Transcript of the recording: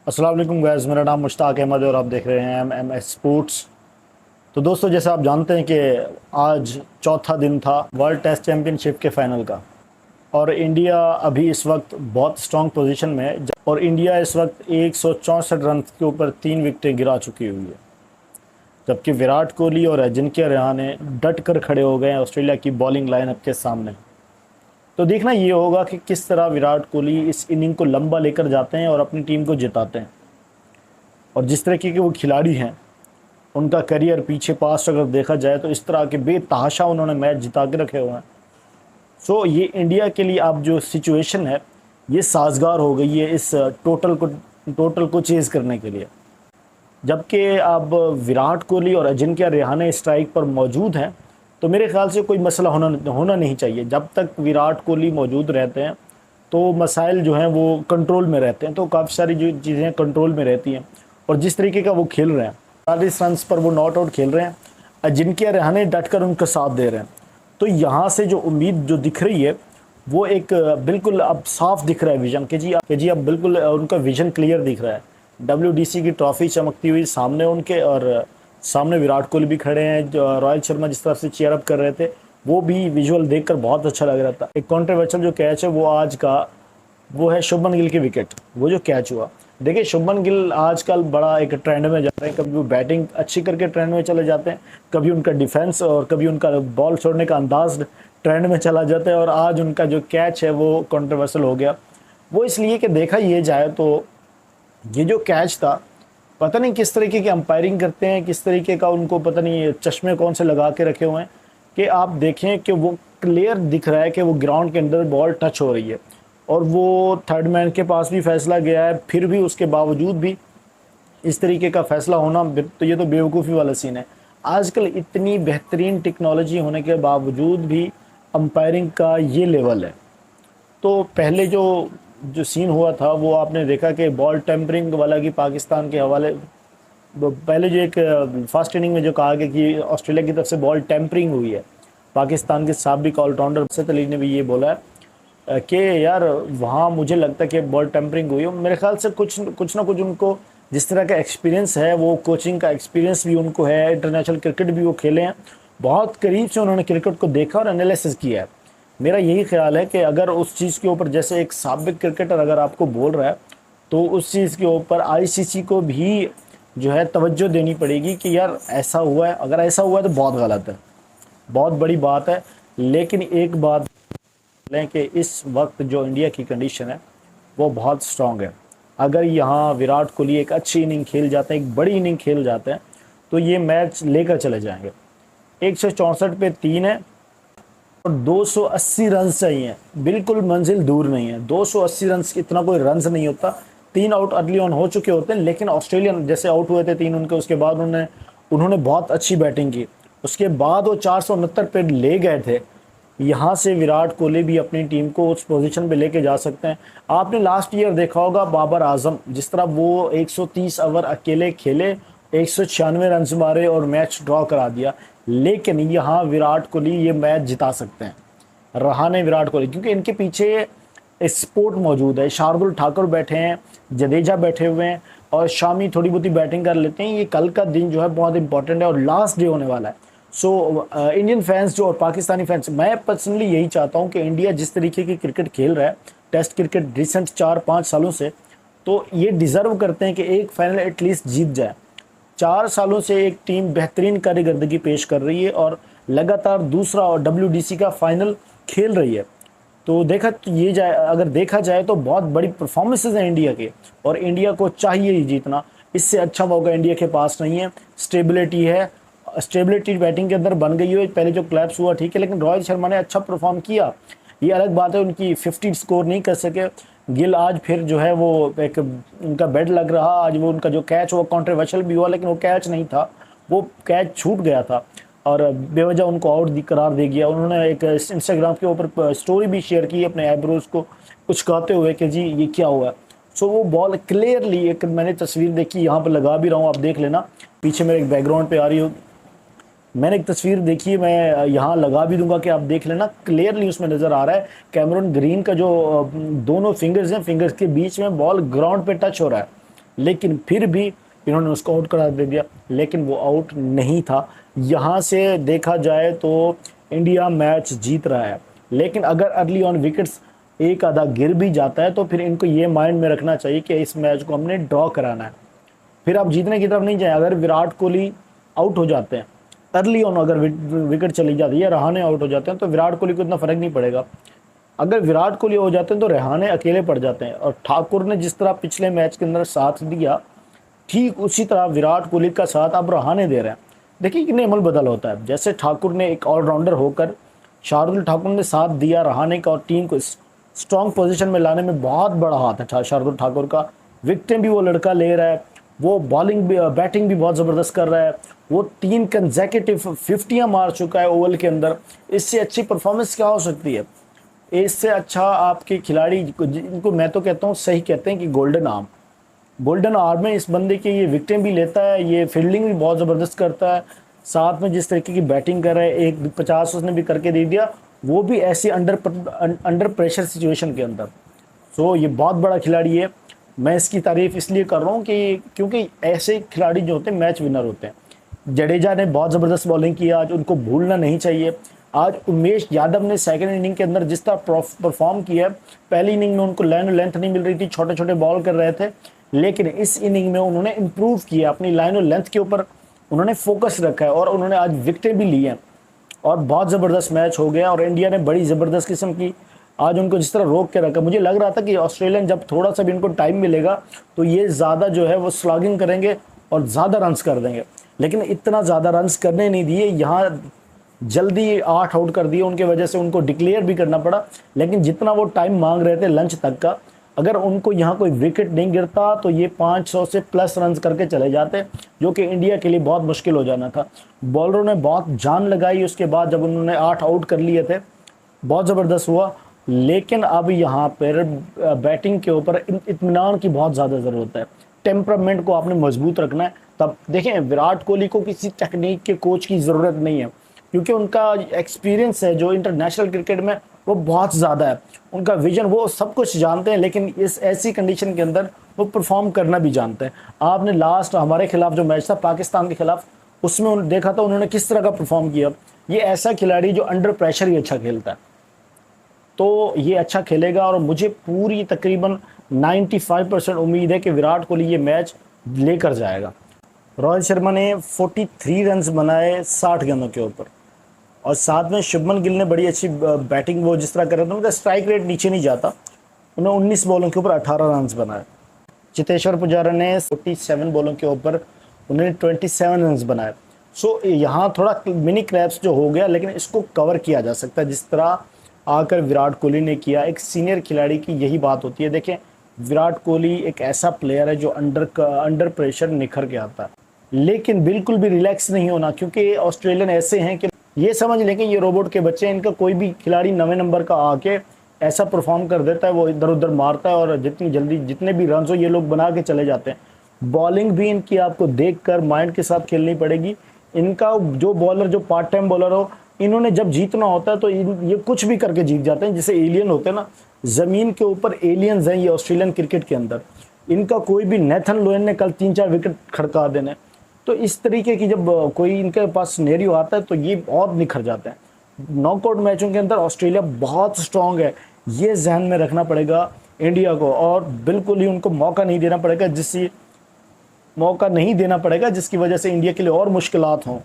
अस्सलाम वालेकुम गाइस, मेरा नाम मुश्ताक अहमद है और आप देख रहे हैं एमएस स्पोर्ट्स। तो दोस्तों, जैसे आप जानते हैं कि आज चौथा दिन था वर्ल्ड टेस्ट चैंपियनशिप के फाइनल का। और इंडिया अभी इस वक्त बहुत स्ट्रांग पोजीशन में है और इंडिया इस वक्त 164 रन के ऊपर 3 विकेटें गिरा चुकी हुई है। जबकि विराट कोहली और अजिंक्य रहाणे डट कर खड़े हो गए हैं ऑस्ट्रेलिया की बॉलिंग लाइनअप के सामने। तो देखना ये होगा कि किस तरह विराट कोहली इस इनिंग को लंबा लेकर जाते हैं और अपनी टीम को जिताते हैं। और जिस तरीके के वो खिलाड़ी हैं, उनका करियर पीछे पास्ट अगर देखा जाए तो इस तरह के बेतहाशा उन्होंने मैच जिता के रखे हुए हैं। सो ये इंडिया के लिए अब जो सिचुएशन है ये साजगार हो गई है इस टोटल को चेज़ करने के लिए। जबकि अब विराट कोहली और अजिंक्य रहाणे स्ट्राइक पर मौजूद हैं, तो मेरे ख्याल से कोई मसला होना नहीं चाहिए। जब तक विराट कोहली मौजूद रहते हैं तो मसाइल जो हैं वो कंट्रोल में रहते हैं, तो काफ़ी सारी जो चीज़ें कंट्रोल में रहती हैं। और जिस तरीके का वो खेल रहे हैं, 40 रन पर वो नॉट आउट खेल रहे हैं, अजिंक्य रहाणे डट कर उनका साथ दे रहे हैं। तो यहाँ से जो उम्मीद जो दिख रही है वो एक बिल्कुल अब साफ दिख रहा है विजन कि जी अब बिल्कुल उनका विजन क्लियर दिख रहा है। WDC की ट्रॉफी चमकती हुई सामने उनके, और सामने विराट कोहली भी खड़े हैं। जो रोहित शर्मा जिस तरफ से चीयर अप कर रहे थे वो भी विजुअल देखकर बहुत अच्छा लग रहा था। एक कॉन्ट्रोवर्शियल जो कैच है वो आज का वो है शुभमन गिल की विकेट, वो जो कैच हुआ। देखिए, शुभमन गिल आजकल बड़ा एक ट्रेंड में जा रहे हैं। कभी वो बैटिंग अच्छी करके ट्रेंड में चले जाते हैं, कभी उनका डिफेंस और कभी उनका बॉल छोड़ने का अंदाज ट्रेंड में चला जाता है। और आज उनका जो कैच है वो कंट्रोवर्शियल हो गया। वो इसलिए कि देखा ये जाए तो ये जो कैच था, पता नहीं किस तरीके की अंपायरिंग करते हैं, किस तरीके का उनको पता नहीं चश्मे कौन से लगा के रखे हुए हैं कि आप देखें कि वो क्लियर दिख रहा है कि वो ग्राउंड के अंदर बॉल टच हो रही है। और वो थर्ड मैन के पास भी फैसला गया है, फिर भी उसके बावजूद भी इस तरीके का फैसला होना, तो ये तो बेवकूफ़ी वाला सीन है। आजकल इतनी बेहतरीन टेक्नोलॉजी होने के बावजूद भी अंपायरिंग का ये लेवल है। तो पहले जो जो सीन हुआ था वो आपने देखा कि बॉल टेम्परिंग वाला की पाकिस्तान के हवाले, पहले जो एक फर्स्ट इनिंग में जो कहा गया कि ऑस्ट्रेलिया की तरफ से बॉल टेम्परिंग हुई है, पाकिस्तान के साबिक ऑलराउंडर बासित अली ने भी ये बोला है कि यार वहाँ मुझे लगता है कि बॉल टेम्परिंग हुई है। मेरे ख्याल से कुछ ना कुछ उनको जिस तरह का एक्सपीरियंस है, वो कोचिंग का एक्सपीरियंस भी उनको है, इंटरनेशनल क्रिकेट भी वो खेले हैं, बहुत करीब से उन्होंने क्रिकेट को देखा और एनालिसिस किया है। मेरा यही ख्याल है कि अगर उस चीज़ के ऊपर, जैसे एक साबिक क्रिकेटर अगर आपको बोल रहा है, तो उस चीज़ के ऊपर आईसीसी को भी जो है तवज्जो देनी पड़ेगी कि यार ऐसा हुआ है। अगर ऐसा हुआ है तो बहुत गलत है, बहुत बड़ी बात है। लेकिन एक बात लें कि इस वक्त जो इंडिया की कंडीशन है वो बहुत स्ट्रांग है। अगर यहाँ विराट कोहली एक अच्छी इनिंग खेल जाते हैं, एक बड़ी इनिंग खेल जाते हैं, तो ये मैच लेकर चले जाएंगे। 164 पे 3 है और 280 रन चाहिए, बिल्कुल मंजिल दूर नहीं है। 280 रन, इतना कोई रन नहीं होता। 3 आउट अर्ली ऑन हो चुके होते हैं, लेकिन ऑस्ट्रेलियन जैसे आउट हुए थे 3 उनके, उसके बाद उन्होंने बहुत अच्छी बैटिंग की। उसके बाद वो 469 पे ले गए थे। यहाँ से विराट कोहली भी अपनी टीम को उस पोजीशन पे लेके जा सकते हैं। आपने लास्ट ईयर देखा होगा बाबर आजम, जिस तरह वो 130 ओवर अकेले खेले, 196 रन मारे और मैच ड्रॉ करा दिया। लेकिन यहाँ विराट कोहली ये मैच जिता सकते हैं, रहाणे विराट कोहली, क्योंकि इनके पीछे स्पोर्ट मौजूद है। शार्दुल ठाकुर बैठे हैं, जडेजा बैठे हुए हैं और शामी थोड़ी बहुत बैटिंग कर लेते हैं। ये कल का दिन जो है बहुत इंपॉर्टेंट है और लास्ट डे होने वाला है। सो इंडियन फैंस जो और पाकिस्तानी फैंस, मैं पर्सनली यही चाहता हूँ कि इंडिया जिस तरीके की क्रिकेट खेल रहा है, टेस्ट क्रिकेट रिसेंट 4-5 सालों से, तो ये डिज़र्व करते हैं कि एक फाइनल एटलीस्ट जीत जाए। 4 सालों से एक टीम बेहतरीन कारकर्दगी पेश कर रही है और लगातार दूसरा और WDC का फाइनल खेल रही है। तो अगर देखा जाए तो बहुत बड़ी परफॉर्मेंसेज हैं इंडिया के, और इंडिया को चाहिए ही जीतना। इससे अच्छा मौका इंडिया के पास नहीं है। स्टेबिलिटी है, स्टेबिलिटी बैटिंग के अंदर बन गई है। पहले जो क्लैप्स हुआ ठीक है, लेकिन रोहित शर्मा ने अच्छा परफॉर्म किया, ये अलग बात है। उनकी 50 स्कोर नहीं कर सके। गिल आज फिर जो है वो एक उनका बेड लग रहा। आज वो उनका जो कैच हुआ कॉन्ट्रोवर्शियल भी हुआ, लेकिन वो कैच नहीं था, वो कैच छूट गया था और बेवजह उनको आउट करार दे गया। उन्होंने एक इंस्टाग्राम के ऊपर स्टोरी भी शेयर की अपने आईब्रोज को कुछ कहते हुए कि जी ये क्या हुआ। सो वो बॉल क्लियरली, एक मैंने तस्वीर देखी, यहाँ पर लगा भी रहा हूँ, आप देख लेना, पीछे मेरे एक बैकग्राउंड पे आ रही हो। मैंने एक तस्वीर देखी, मैं यहाँ लगा भी दूंगा कि आप देख लेना, क्लियरली उसमें नज़र आ रहा है कैमरून ग्रीन का जो दोनों फिंगर्स हैं, फिंगर्स के बीच में बॉल ग्राउंड पे टच हो रहा है। लेकिन फिर भी इन्होंने उसको आउट करा दे दिया, लेकिन वो आउट नहीं था। यहाँ से देखा जाए तो इंडिया मैच जीत रहा है, लेकिन अगर अर्ली ऑन विकेट्स एक आधा गिर भी जाता है तो फिर इनको ये माइंड में रखना चाहिए कि इस मैच को हमने ड्रॉ कराना है, फिर आप जीतने की तरफ नहीं जाए। अगर विराट कोहली आउट हो जाते हैं अर्ली ऑन, अगर विकेट चली जाती है या रहाणे आउट हो जाते हैं तो विराट कोहली को इतना फर्क नहीं पड़ेगा। अगर विराट कोहली हो जाते हैं तो रहाणे अकेले पड़ जाते हैं, और ठाकुर ने जिस तरह पिछले मैच के अंदर साथ दिया, ठीक उसी तरह विराट कोहली का साथ अब रहाणे दे रहे हैं। देखिए कितने अमल बदल होता है। जैसे ठाकुर ने एक ऑलराउंडर होकर, शार्दुल ठाकुर ने साथ दिया रहाणे का और टीम को स्ट्रॉन्ग पोजीशन में लाने में बहुत बड़ा हाथ है शार्दुल ठाकुर का। विकेटें भी वो लड़का ले रहा है, वो बॉलिंग भी बैटिंग भी बहुत ज़बरदस्त कर रहा है, वो 3 कंसेक्यूटिव 50 मार चुका है ओवल के अंदर। इससे अच्छी परफॉर्मेंस क्या हो सकती है? इससे अच्छा आपके खिलाड़ी, इनको मैं तो कहता हूँ सही कहते हैं कि गोल्डन आर्म में इस बंदे के। ये विकेटें भी लेता है, ये फील्डिंग भी बहुत ज़बरदस्त करता है, साथ में जिस तरीके की बैटिंग कर रहा है, एक 50 उसने भी करके दे दिया, वो भी ऐसी अंडर प्रेशर सिचुएशन के अंदर। सो ये बहुत बड़ा खिलाड़ी है। मैं इसकी तारीफ़ इसलिए कर रहा हूँ कि क्योंकि ऐसे खिलाड़ी जो होते हैं मैच विनर होते हैं। जडेजा ने बहुत ज़बरदस्त बॉलिंग की आज, उनको भूलना नहीं चाहिए। आज उमेश यादव ने सेकंड इनिंग के अंदर जिस तरह परफॉर्म किया, पहली इनिंग में उनको लाइन लेंथ नहीं मिल रही थी, छोटे छोटे बॉल कर रहे थे, लेकिन इस इनिंग में उन्होंने इम्प्रूव किया, अपनी लाइन और लेंथ के ऊपर उन्होंने फोकस रखा है और उन्होंने आज विकेटें भी ली हैं और बहुत ज़बरदस्त मैच हो गया। और इंडिया ने बड़ी ज़बरदस्त किस्म की आज उनको जिस तरह रोक के रखा, मुझे लग रहा था कि ऑस्ट्रेलियन जब थोड़ा सा भी इनको टाइम मिलेगा तो ये ज़्यादा जो है वो स्लॉगिंग करेंगे और ज़्यादा रन्स कर देंगे, लेकिन इतना ज़्यादा रन्स करने नहीं दिए। यहाँ जल्दी 8 आउट कर दिए, उनके वजह से उनको डिक्लेयर भी करना पड़ा। लेकिन जितना वो टाइम मांग रहे थे लंच तक का, अगर उनको यहाँ कोई विकेट नहीं गिरता तो ये 500 से प्लस रन करके चले जाते, जो कि इंडिया के लिए बहुत मुश्किल हो जाना था। बॉलरों ने बहुत जान लगाई उसके बाद, जब उन्होंने 8 आउट कर लिए थे, बहुत ज़बरदस्त हुआ। लेकिन अब यहाँ पर बैटिंग के ऊपर इत्मीनान की बहुत ज़्यादा ज़रूरत है, टेम्परामेंट को आपने मजबूत रखना है। तब देखें, विराट कोहली को किसी टेक्निक के कोच की ज़रूरत नहीं है, क्योंकि उनका एक्सपीरियंस है जो इंटरनेशनल क्रिकेट में वो बहुत ज़्यादा है, उनका विजन, वो सब कुछ जानते हैं, लेकिन इस ऐसी कंडीशन के अंदर वो परफॉर्म करना भी जानते हैं। आपने लास्ट हमारे खिलाफ जो मैच था पाकिस्तान के खिलाफ, उसमें देखा था उन्होंने किस तरह का परफॉर्म किया। ये ऐसा खिलाड़ी जो अंडर प्रेशर ही अच्छा खेलता है, तो ये अच्छा खेलेगा और मुझे पूरी तकरीबन 95% उम्मीद है कि विराट कोहली ये मैच लेकर जाएगा। रोहित शर्मा ने 43 रन बनाए 60 गेंदों के ऊपर, और साथ में शुभमन गिल ने बड़ी अच्छी बैटिंग, वो जिस तरह कर रहे थे, उनका स्ट्राइक रेट नीचे नहीं जाता, उन्होंने 19 बॉलों के ऊपर 18 रन बनाए। चेतेश्वर पुजारा ने 47 बॉलों के ऊपर उन्होंने 27 रन बनाए। सो यहाँ थोड़ा मिनी क्रैप्स जो हो गया, लेकिन इसको कवर किया जा सकता है जिस तरह आकर विराट कोहली ने किया। एक सीनियर खिलाड़ी की यही बात होती है। देखें, विराट कोहली एक ऐसा प्लेयर है जो अंडर प्रेशर निखर के आता है, लेकिन बिल्कुल भी रिलैक्स नहीं होना, क्योंकि ऑस्ट्रेलियन ऐसे हैं कि ये समझ लें कि ये रोबोट के बच्चे हैं। इनका कोई भी खिलाड़ी 9वें नंबर का आके ऐसा परफॉर्म कर देता है, वो इधर उधर मारता है और जितनी जल्दी जितने भी रन हो ये लोग बना के चले जाते हैं। बॉलिंग भी इनकी आपको देखकर माइंड के साथ खेलनी पड़ेगी। इनका जो बॉलर, जो पार्ट टाइम बॉलर हो, इन्होंने जब जीतना होता है तो ये कुछ भी करके जीत जाते हैं, जैसे एलियन होते हैं ना, ज़मीन के ऊपर एलियंस हैं ये ऑस्ट्रेलियन क्रिकेट के अंदर। इनका कोई भी, नेथन लोयन ने कल 3-4 विकेट खड़का देने, तो इस तरीके की जब कोई इनके पास सिनेरियो आता है तो ये बहुत निखर जाते हैं। नॉकआउट मैचों के अंदर ऑस्ट्रेलिया बहुत स्ट्रांग है, ये जहन में रखना पड़ेगा इंडिया को, और बिल्कुल ही उनको मौका नहीं देना पड़ेगा जिसकी वजह से इंडिया के लिए और मुश्किलात हों।